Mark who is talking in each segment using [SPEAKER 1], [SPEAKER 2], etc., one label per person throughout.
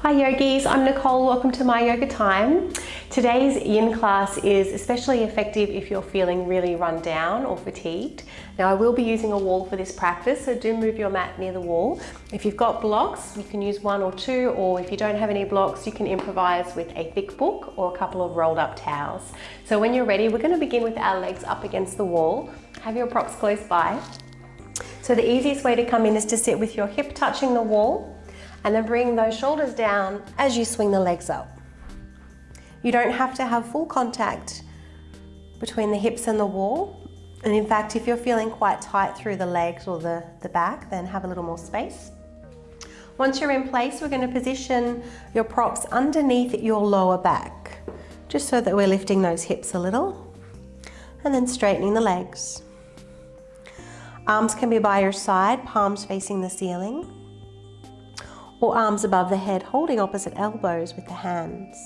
[SPEAKER 1] Hi yogis, I'm Nicole. Welcome to my yoga time. Today's yin class is especially effective if you're feeling really run down or fatigued. Now I will be using a wall for this practice, so do move your mat near the wall. If you've got blocks, you can use one or two, or if you don't have any blocks, you can improvise with a thick book or a couple of rolled up towels. So when you're ready, we're going to begin with our legs up against the wall. Have your props close by. So the easiest way to come in is to sit with your hip touching the wall, and then bring those shoulders down as you swing the legs up. You don't have to have full contact between the hips and the wall. And in fact, if you're feeling quite tight through the legs or the back, then have a little more space. Once you're in place, we're going to position your props underneath your lower back, just so that we're lifting those hips a little, and then straightening the legs. Arms can be by your side, palms facing the ceiling, or arms above the head, holding opposite elbows with the hands.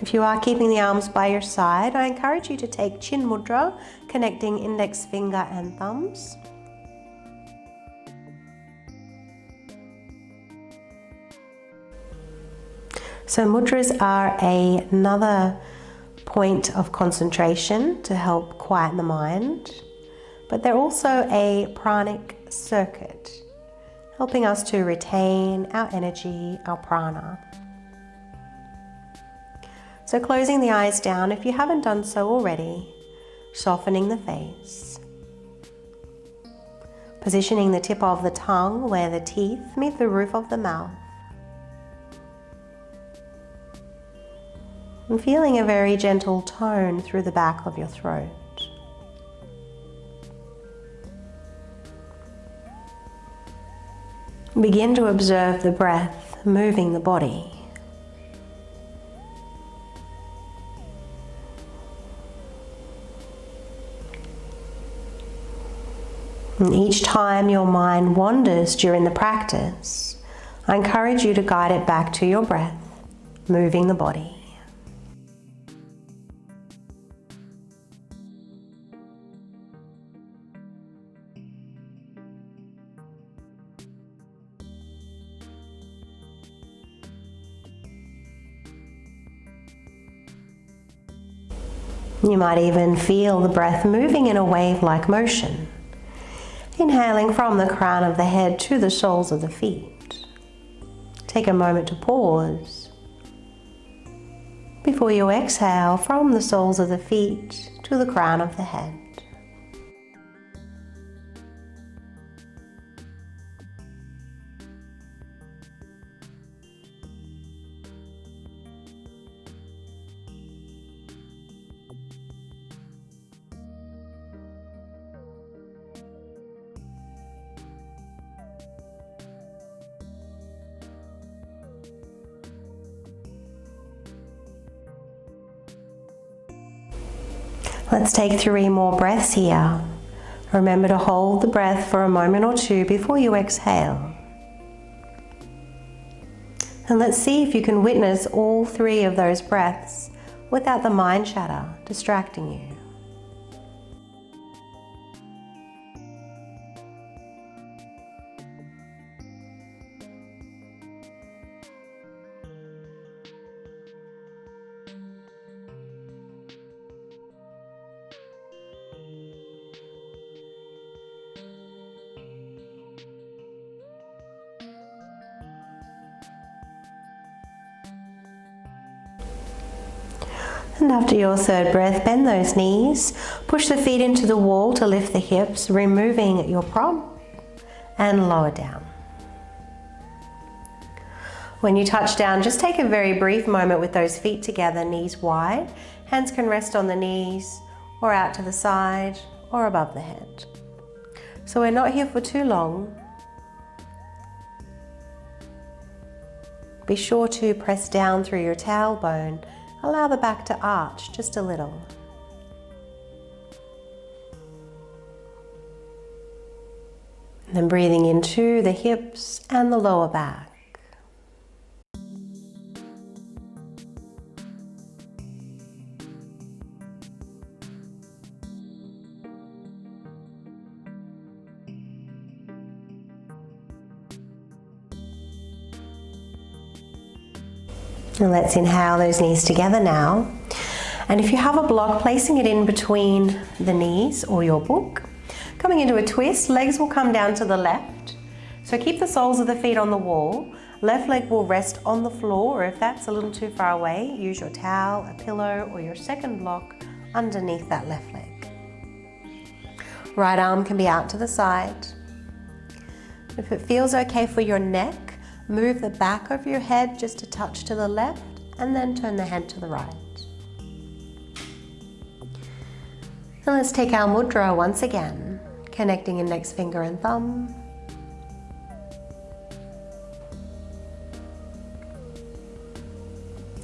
[SPEAKER 1] If you are keeping the arms by your side, I encourage you to take chin mudra, connecting index finger and thumbs. So mudras are another point of concentration to help quieten the mind. But they're also a pranic circuit, helping us to retain our energy, our prana. So closing the eyes down, if you haven't done so already, softening the face, positioning the tip of the tongue where the teeth meet the roof of the mouth, and feeling a very gentle tone through the back of your throat. Begin to observe the breath moving the body. And each time your mind wanders during the practice, I encourage you to guide it back to your breath, moving the body. You might even feel the breath moving in a wave-like motion, inhaling from the crown of the head to the soles of the feet. Take a moment to pause before you exhale from the soles of the feet to the crown of the head. Let's take 3 more breaths here. Remember to hold the breath for a moment or two before you exhale. And let's see if you can witness all 3 of those breaths without the mind chatter distracting you. And after your 3rd breath, bend those knees, push the feet into the wall to lift the hips, removing your prop, and lower down. When you touch down, just take a very brief moment with those feet together, knees wide. Hands can rest on the knees, or out to the side, or above the head. So we're not here for too long. Be sure to press down through your tailbone. Allow the back to arch just a little. And then breathing into the hips and the lower back. And let's inhale those knees together now. And if you have a block, placing it in between the knees or your book. Coming into a twist, legs will come down to the left. So keep the soles of the feet on the wall. Left leg will rest on the floor, or if that's a little too far away, use your towel, a pillow, or your second block underneath that left leg. Right arm can be out to the side. If it feels okay for your neck, move the back of your head just a touch to the left and then turn the head to the right. And let's take our mudra once again, connecting index finger and thumb.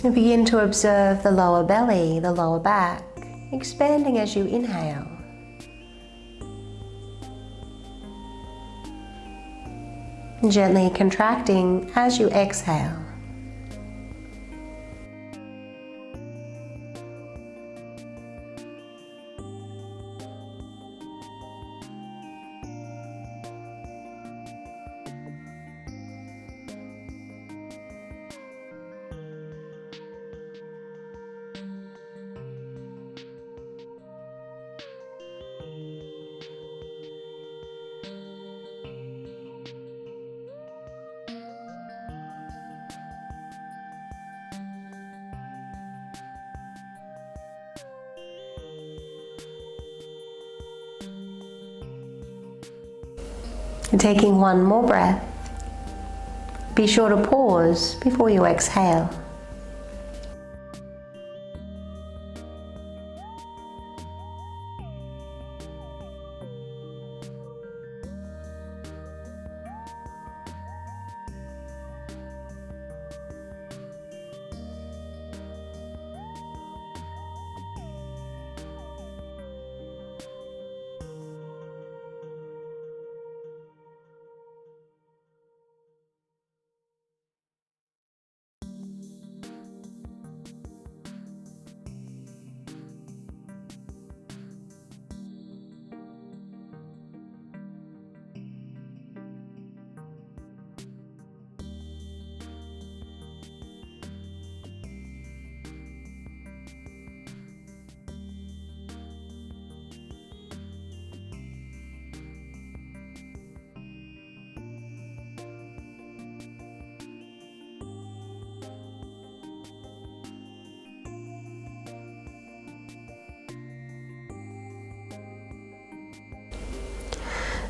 [SPEAKER 1] And begin to observe the lower belly, the lower back, expanding as you inhale. Gently contracting as you exhale. And taking one more breath, be sure to pause before you exhale.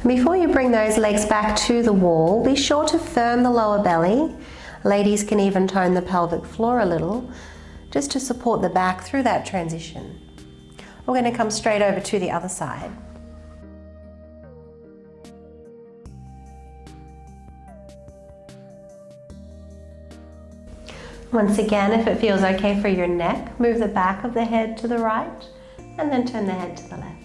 [SPEAKER 1] Before you bring those legs back to the wall, be sure to firm the lower belly. Ladies can even tone the pelvic floor a little, just to support the back through that transition. We're going to come straight over to the other side. Once again, if it feels okay for your neck, move the back of the head to the right and then turn the head to the left.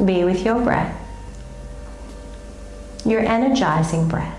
[SPEAKER 1] Be with your breath, your energizing breath.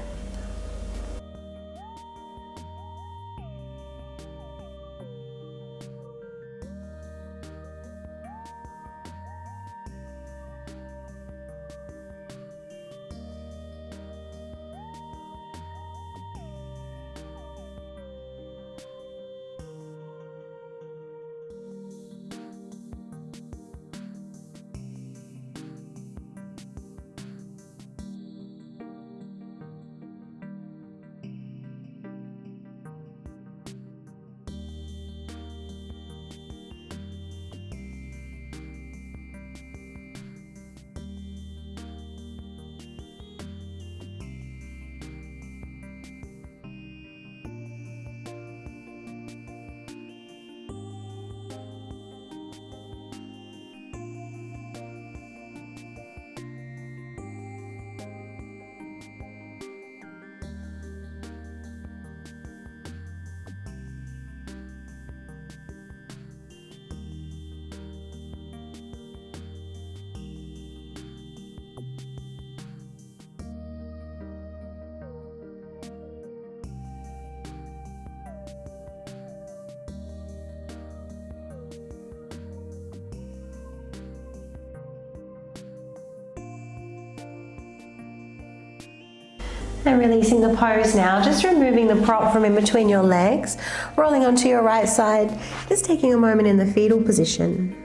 [SPEAKER 1] And releasing the pose now, just removing the prop from in between your legs, rolling onto your right side, just taking a moment in the fetal position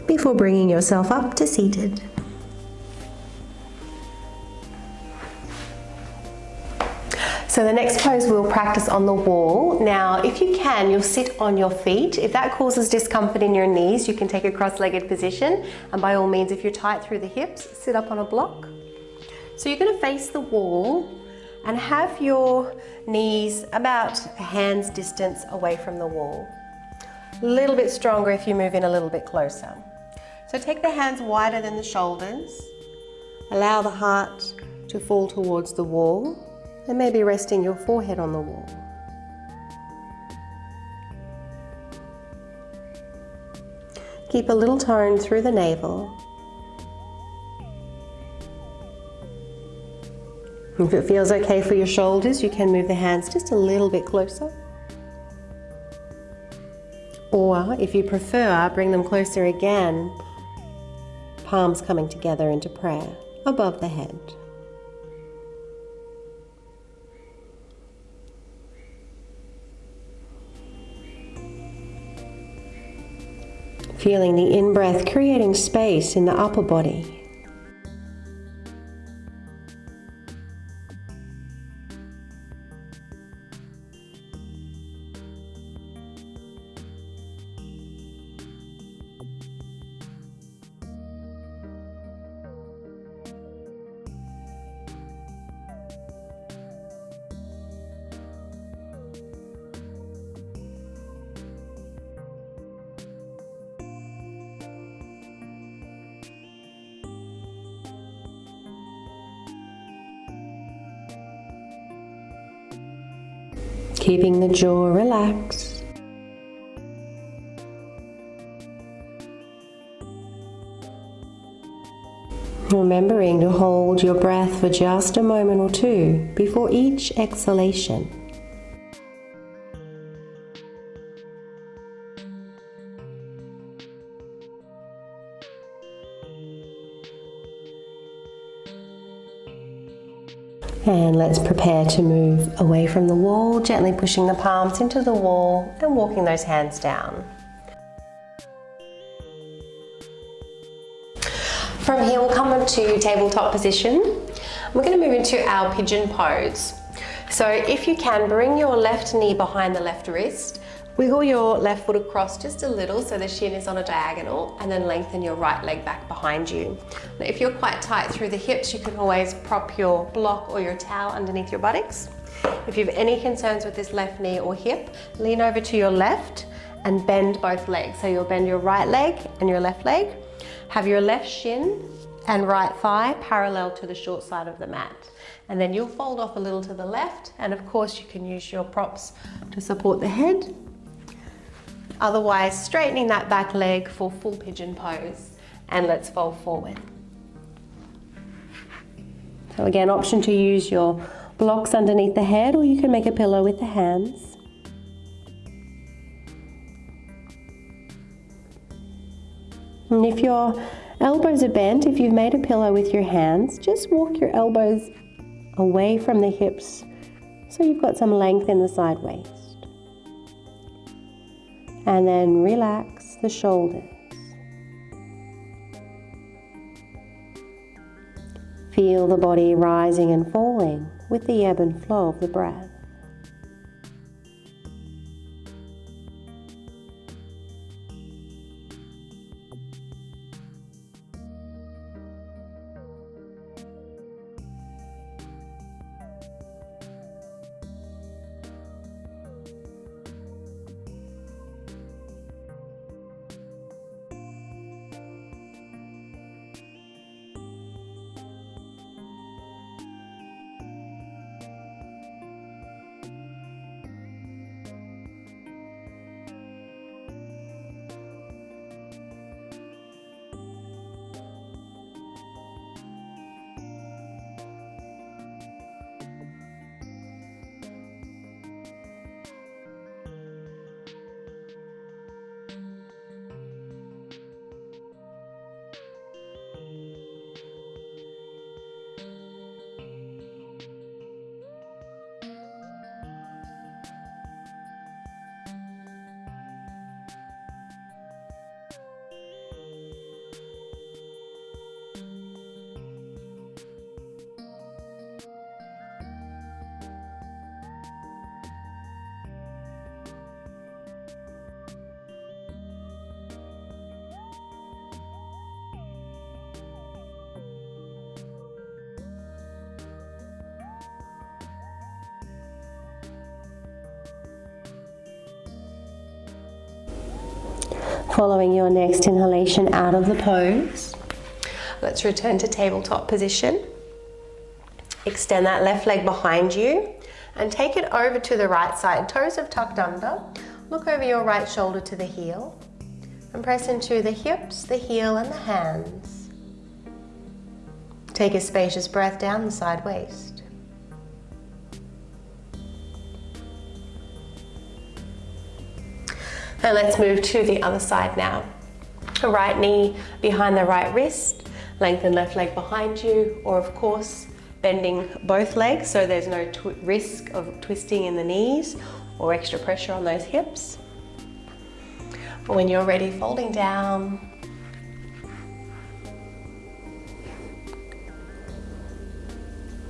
[SPEAKER 1] before bringing yourself up to seated. So the next pose we'll practice on the wall. Now, if you can, you'll sit on your feet. If that causes discomfort in your knees, you can take a cross-legged position. And by all means, if you're tight through the hips, sit up on a block. So you're going to face the wall and have your knees about a hand's distance away from the wall. A little bit stronger if you move in a little bit closer. So take the hands wider than the shoulders. Allow the heart to fall towards the wall and maybe resting your forehead on the wall. Keep a little tone through the navel. If it feels okay for your shoulders, you can move the hands just a little bit closer. Or if you prefer, bring them closer again, palms coming together into prayer above the head. Feeling the in-breath creating space in the upper body. Keeping the jaw relaxed. Remembering to hold your breath for just a moment or two before each exhalation. And let's prepare to move away from the wall, gently pushing the palms into the wall and walking those hands down. From here we'll come into tabletop position. We're going to move into our pigeon pose. So if you can, bring your left knee behind the left wrist, wiggle your left foot across just a little so the shin is on a diagonal, and then lengthen your right leg back behind you. Now, if you're quite tight through the hips, you can always prop your block or your towel underneath your buttocks. If you have any concerns with this left knee or hip, lean over to your left and bend both legs. So you'll bend your right leg and your left leg. Have your left shin and right thigh parallel to the short side of the mat. And then you'll fold off a little to the left, and of course you can use your props to support the head. Otherwise, straightening that back leg for full pigeon pose, and let's fold forward. So again, option to use your blocks underneath the head, or you can make a pillow with the hands. And if your elbows are bent, if you've made a pillow with your hands, just walk your elbows away from the hips so you've got some length in the side waist. And then relax the shoulders. Feel the body rising and falling with the ebb and flow of the breath. Following your next inhalation out of the pose, let's return to tabletop position. Extend that left leg behind you and take it over to the right side. Toes are tucked under. Look over your right shoulder to the heel and press into the hips, the heel and the hands. Take a spacious breath down the side waist. And let's move to the other side now. The right knee behind the right wrist, lengthen left leg behind you, or of course, bending both legs so there's no risk of twisting in the knees or extra pressure on those hips. When you're ready, folding down.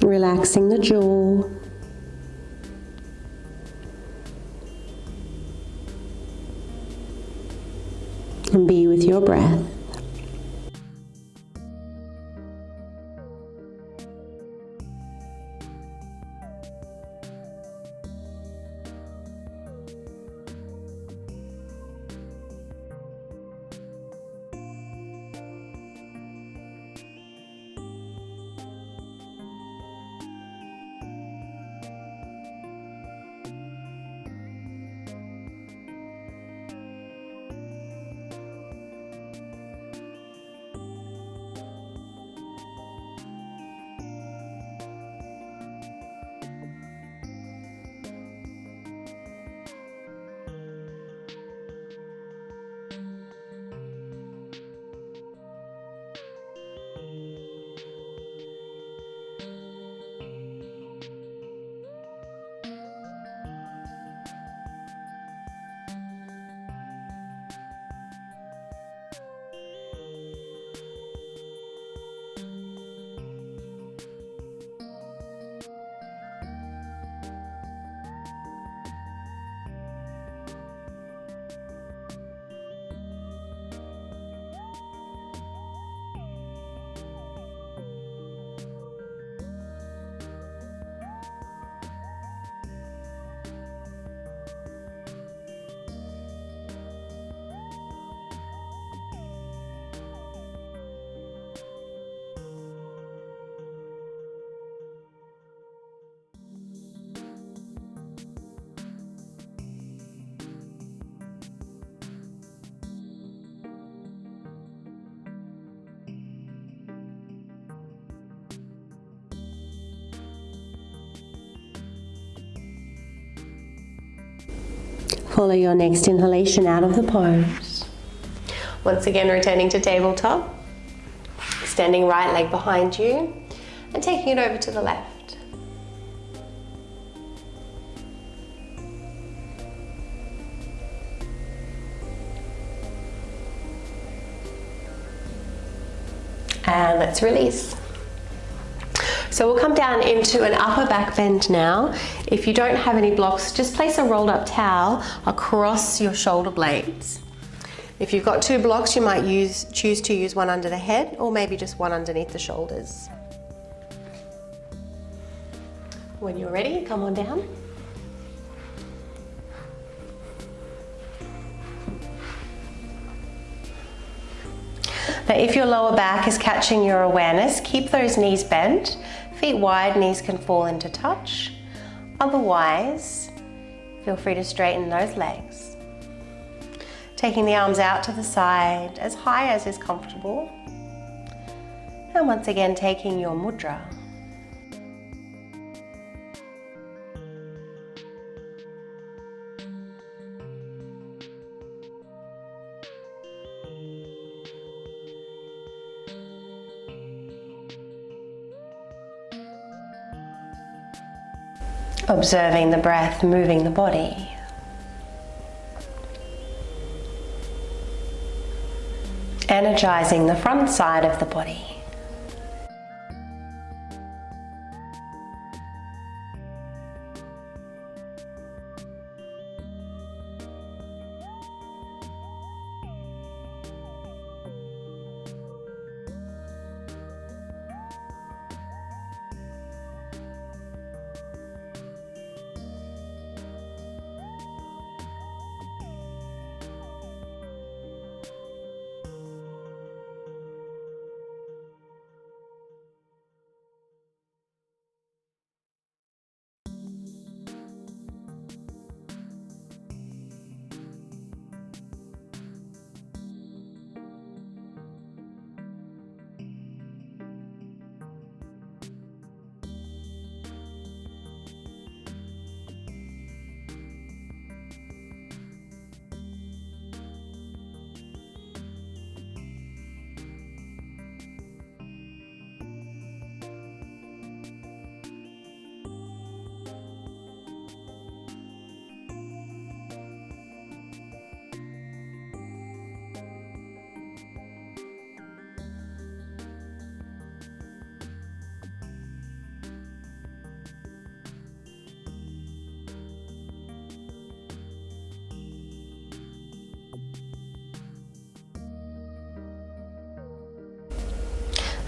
[SPEAKER 1] Relaxing the jaw. And be with your breath. Follow your next inhalation out of the pose. Once again, returning to tabletop, extending right leg behind you and taking it over to the left. And let's release. So we'll come down into an upper back bend now. If you don't have any blocks, just place a rolled up towel across your shoulder blades. If you've got 2 blocks, you might choose to use one under the head or maybe just one underneath the shoulders. When you're ready, come on down. Now, if your lower back is catching your awareness, keep those knees bent. Feet wide, knees can fall into touch. Otherwise, feel free to straighten those legs. Taking the arms out to the side, as high as is comfortable. And once again, taking your mudra. Observing the breath moving the body. Energizing the front side of the body.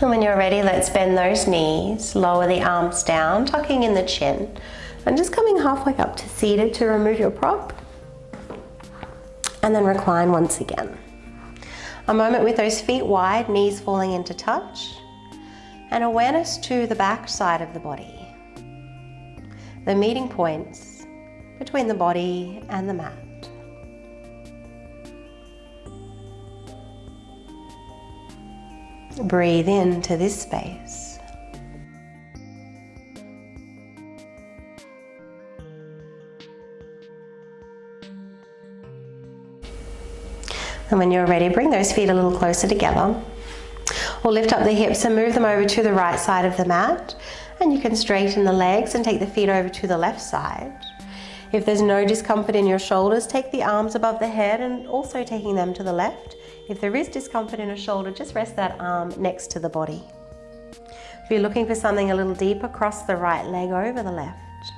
[SPEAKER 1] And when you're ready, let's bend those knees, lower the arms down, tucking in the chin, and just coming halfway up to seated to remove your prop. And then recline once again. A moment with those feet wide, knees falling into touch, and awareness to the back side of the body. The meeting points between the body and the mat. Breathe into this space. And when you're ready, bring those feet a little closer together. Or lift up the hips and move them over to the right side of the mat. And you can straighten the legs and take the feet over to the left side. If there's no discomfort in your shoulders, take the arms above the head and also taking them to the left. If there is discomfort in a shoulder, just rest that arm next to the body. If you're looking for something a little deeper, cross the right leg over the left.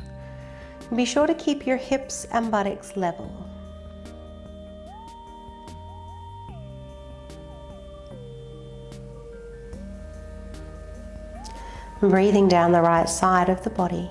[SPEAKER 1] And be sure to keep your hips and buttocks level. And breathing down the right side of the body.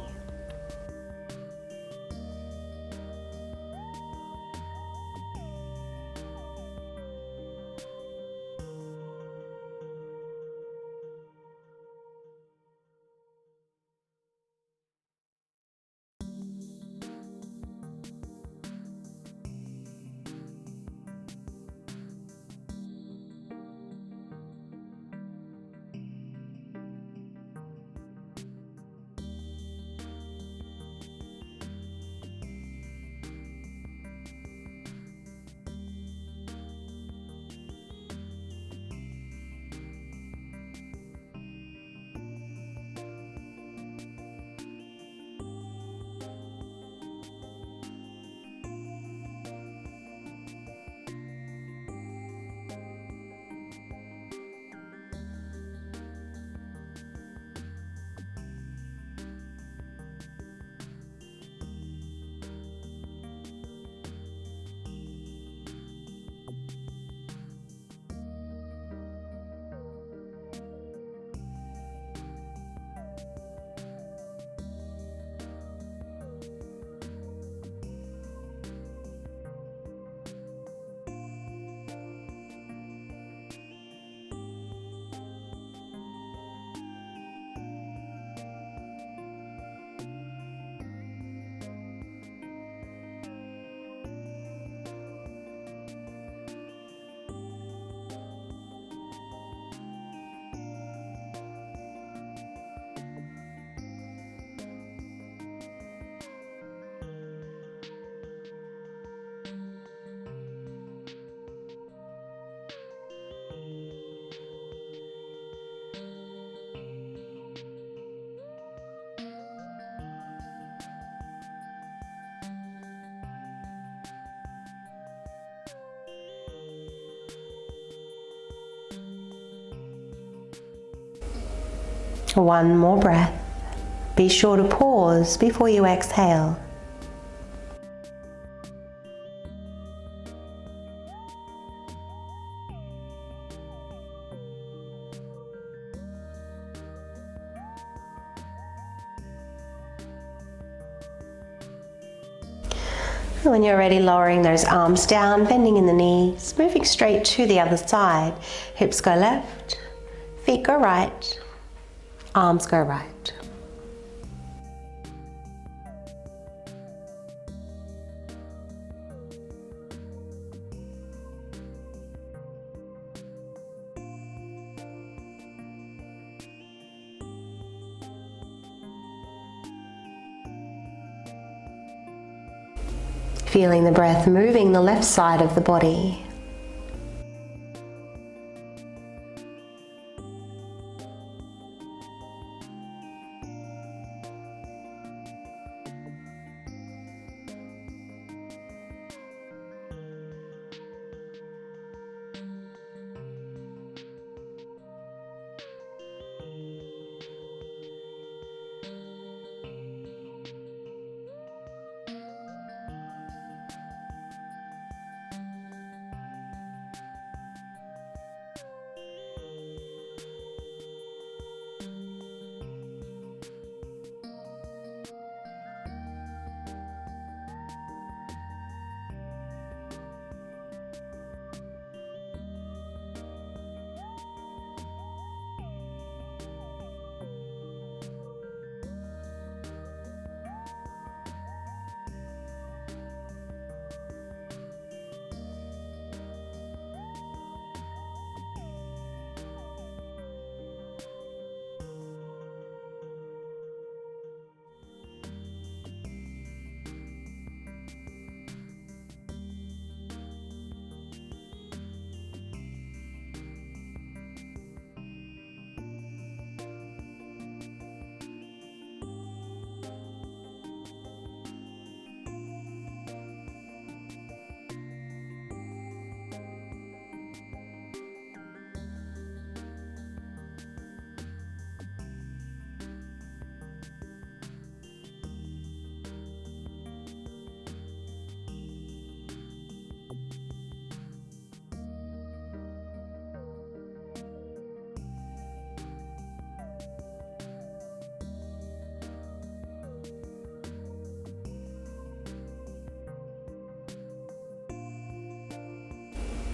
[SPEAKER 1] One more breath. Be sure to pause before you exhale. When you're ready, lowering those arms down, bending in the knees, moving straight to the other side. Hips go left, feet go right, arms go right. Feeling the breath moving the left side of the body.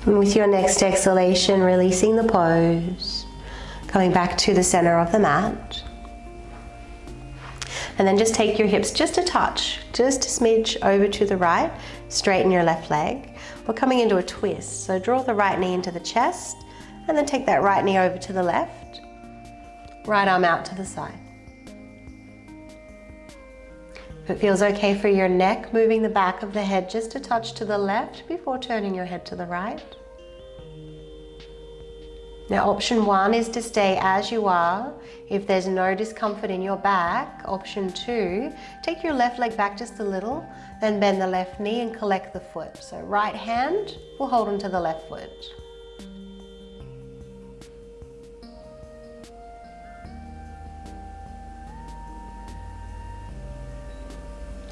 [SPEAKER 1] And with your next exhalation, releasing the pose, coming back to the center of the mat. And then just take your hips just a touch, just a smidge over to the right, straighten your left leg. We're coming into a twist, so draw the right knee into the chest, and then take that right knee over to the left, right arm out to the side. If it feels okay for your neck, moving the back of the head just a touch to the left before turning your head to the right. Now option 1 is to stay as you are. If there's no discomfort in your back, option 2, take your left leg back just a little, then bend the left knee and collect the foot. So right hand will hold onto the left foot.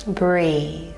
[SPEAKER 1] Breathe.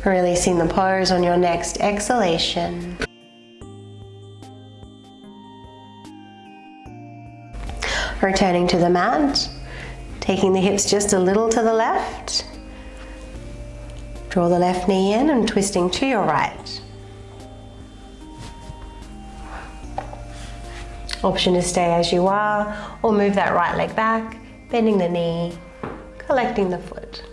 [SPEAKER 1] Releasing the pose on your next exhalation. Returning to the mat, taking the hips just a little to the left. Draw the left knee in and twisting to your right. Option to stay as you are or move that right leg back, bending the knee, collecting the foot.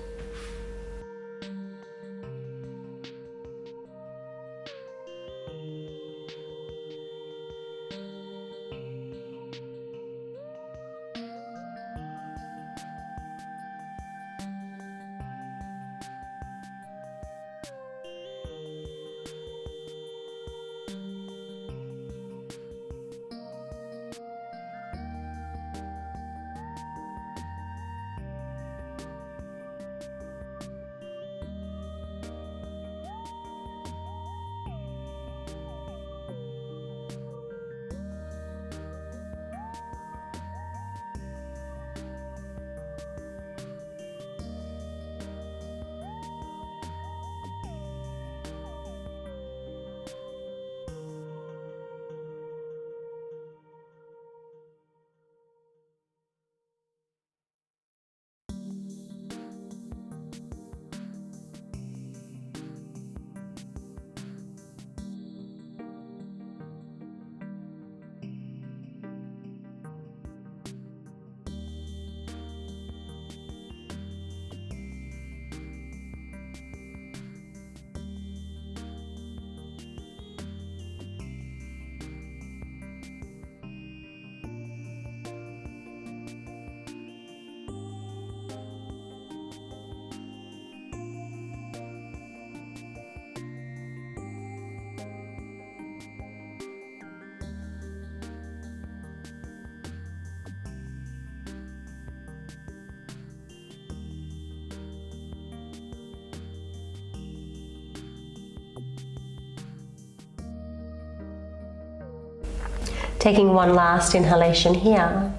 [SPEAKER 1] Taking one last inhalation here.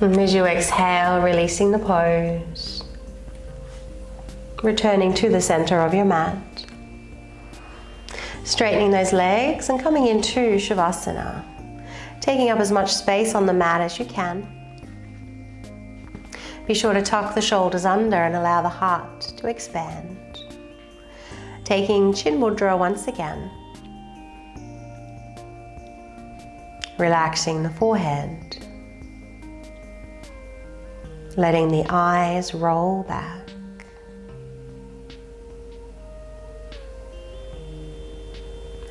[SPEAKER 1] And as you exhale, releasing the pose. Returning to the center of your mat. Straightening those legs and coming into Shavasana. Taking up as much space on the mat as you can. Be sure to tuck the shoulders under and allow the heart to expand. Taking Chin Mudra once again. Relaxing the forehead. Letting the eyes roll back.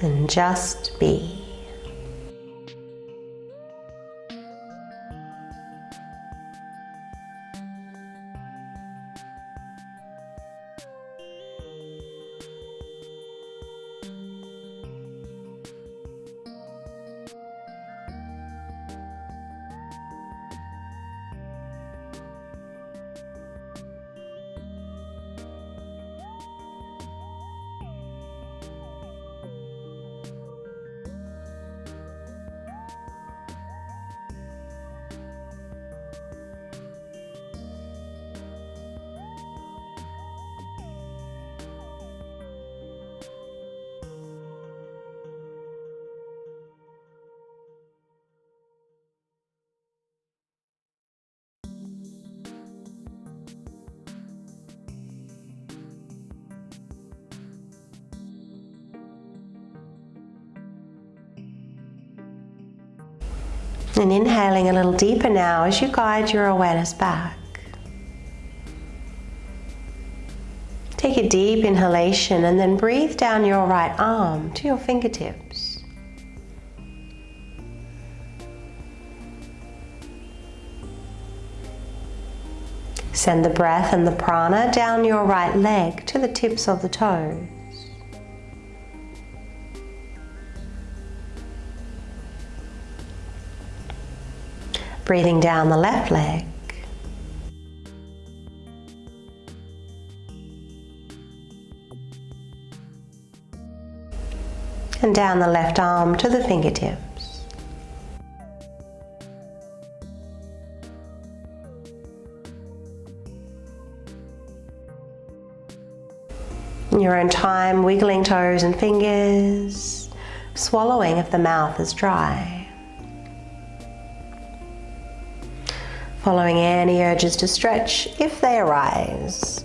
[SPEAKER 1] And just be. And inhaling a little deeper now as you guide your awareness back. Take a deep inhalation and then breathe down your right arm to your fingertips. Send the breath and the prana down your right leg to the tips of the toes. Breathing down the left leg. And down the left arm to the fingertips. In your own time, wiggling toes and fingers, swallowing if the mouth is dry. Following any urges to stretch if they arise.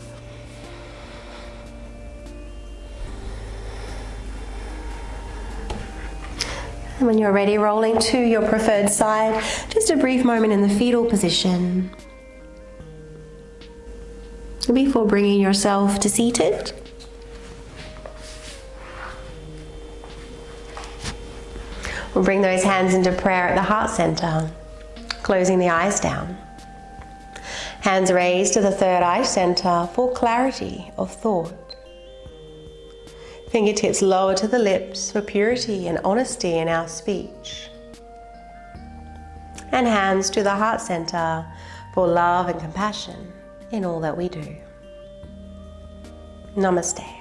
[SPEAKER 1] And when you're ready, rolling to your preferred side, just a brief moment in the fetal position. Before bringing yourself to seated. We'll bring those hands into prayer at the heart center, closing the eyes down. Hands raised to the third eye center for clarity of thought. Fingertips lower to the lips for purity and honesty in our speech. And hands to the heart center for love and compassion in all that we do. Namaste.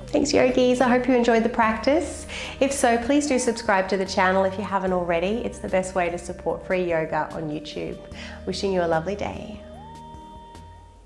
[SPEAKER 1] Thanks, yogis. I hope you enjoyed the practice. If so, please do subscribe to the channel if you haven't already. It's the best way to support free yoga on YouTube. Wishing you a lovely day.